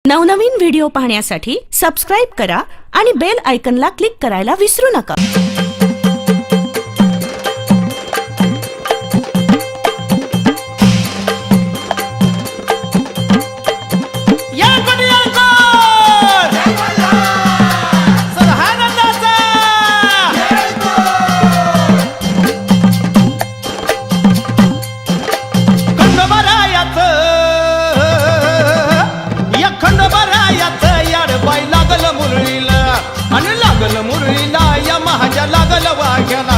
नवनवीन व्हिडिओ पाहण्यासाठी सबस्क्राइब करा आणि बेल आयकॉनला क्लिक करायला विसरू नका। मुरळीला या माझ्या लागल वाघ्याला,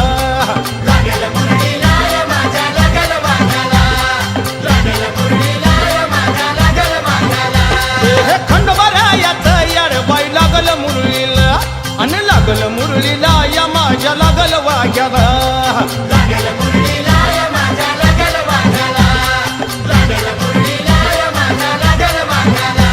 लागल मुरळीला या माझ्या लागल वाघ्याला, लागल मुरळीला या माझ्या लागल वाघ्याला। हे खंडोबारायाच यार बाई लागल मुरळीला आणि लागल मुरळीला या माझ्या लागल वाघ्याला, लागल मुरळीला या माझ्या लागल वाघ्याला, लागल मुरळीला या माझ्या लागल वाघ्याला।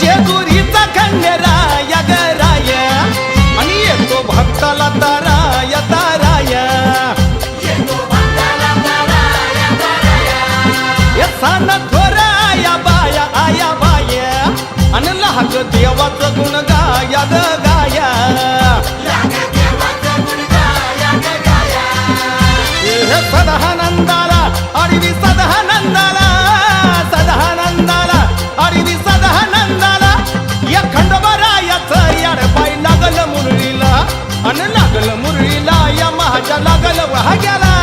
जेजुरीचा खंडेराया गराया आणि येतो भक्ताला ताराया ताराया, येतो भक्ताला ताराया ताराया। या साना थोराया बाया आया बाया आणि लहाग देवाचं गुण गाया ग गाया, लाग देवाचं गुण गाया ग गाया। हे सदानंदाला अडवी सदानंदाला, सदानंदाला अडवी सदानंदाला या खंडोबारायाचं यार बाई लागल मुरळीला आणि लागल मुरळीला या माझ्या लागल वाघ्याला,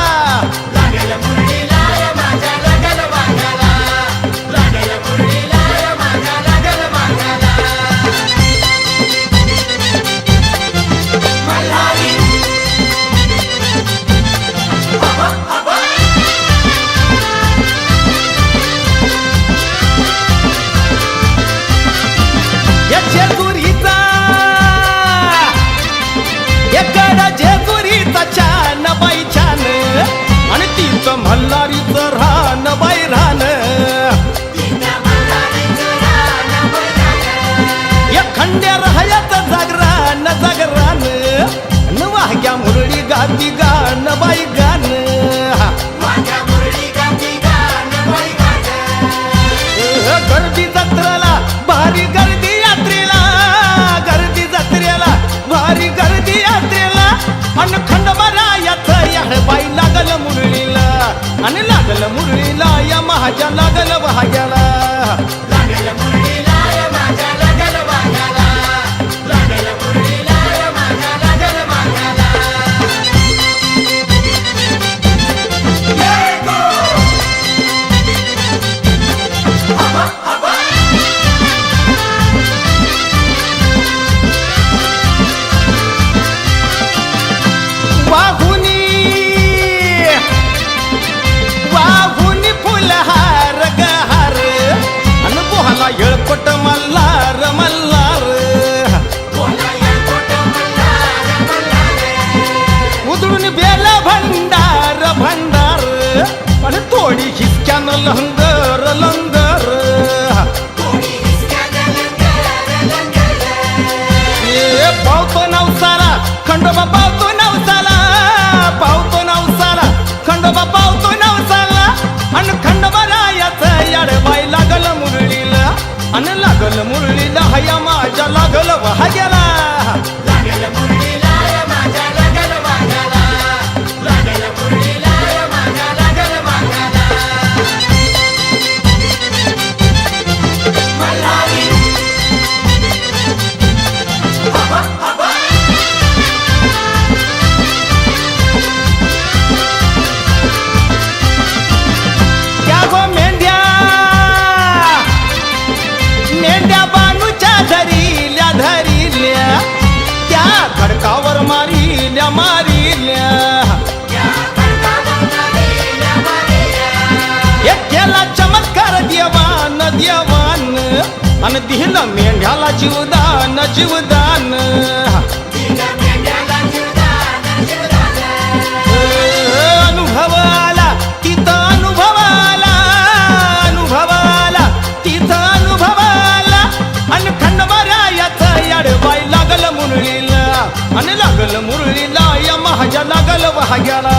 लागल मुरळीला या माझ्या लागल वाघ्याला, लागल मुरळीला या माझ्या लागल वाघ्याला। मल्हारी या जेजुरीचा एकडा जेजुरीचा छान बाई छान आणि तिचं मल्हारीचं रान बाई रान, तिच्या मल्हारीचं रान बैरान, या खंड्या राहायचं जागरान जागरान न वाघ्या मुरळी गाती गान बाई गान, माझ्या मुरळी गाती गान बैरान। गर्दी जत्रेला भारी गर्दी यात्रेला, गर्दी जत्रेला भारी गर्दी यात्रेला अन खंडोबारायाचं यार बाई लागल मुरळीला आणि लागल मुरळीला या माझ्या लागल वाघ्याला, लागल मुरळीला या माझ्या लागल वाघ्याला, लागल मुरळीला या माझ्या लागल वाघ्याला। वाहुनी वाहुनी फुलहार गहार अन बोहाला येळपट मल्हार मल्हार, बोला येळकोट मल्हार मल्हार, उधळून बेल भंडार भंडार आणि थोडी हिसक्यानं लंगर लंगर, कोणी हिसक्यानं लंगर लंगर। ए पावतो नवसाला खंडोबा पावतो नवसाला, पावतो नवसाला खंडोबा पावतो नवसाला आणि खंडोबारायाचं याड बाई लागल मुरळीला आणि लागल मुरळीला हया माझ्या लागल वाघ्याला, लागल मुरळीला या माझ्या लागल वाघ्याला, लागल मुरळीला या माझ्या लागल वाघ्याला। मल्हारी त्या गो मेंढ्या मेंढ्या बानूच्या धरिल्या धरिल्या त्या खडकावर मारिल्या मारिल्या, या खडकावर मारिल्या मारिल्या, एक केला चमत्कार देवान देवान आणि दिलं मेंढ्याला जीवदान जीवदान, तिच्या मेंढ्याला जीवदान जीवदान। अनुभव आला तिथं अनुभव आला मुरळीला या माझ्या लागल वाग्याला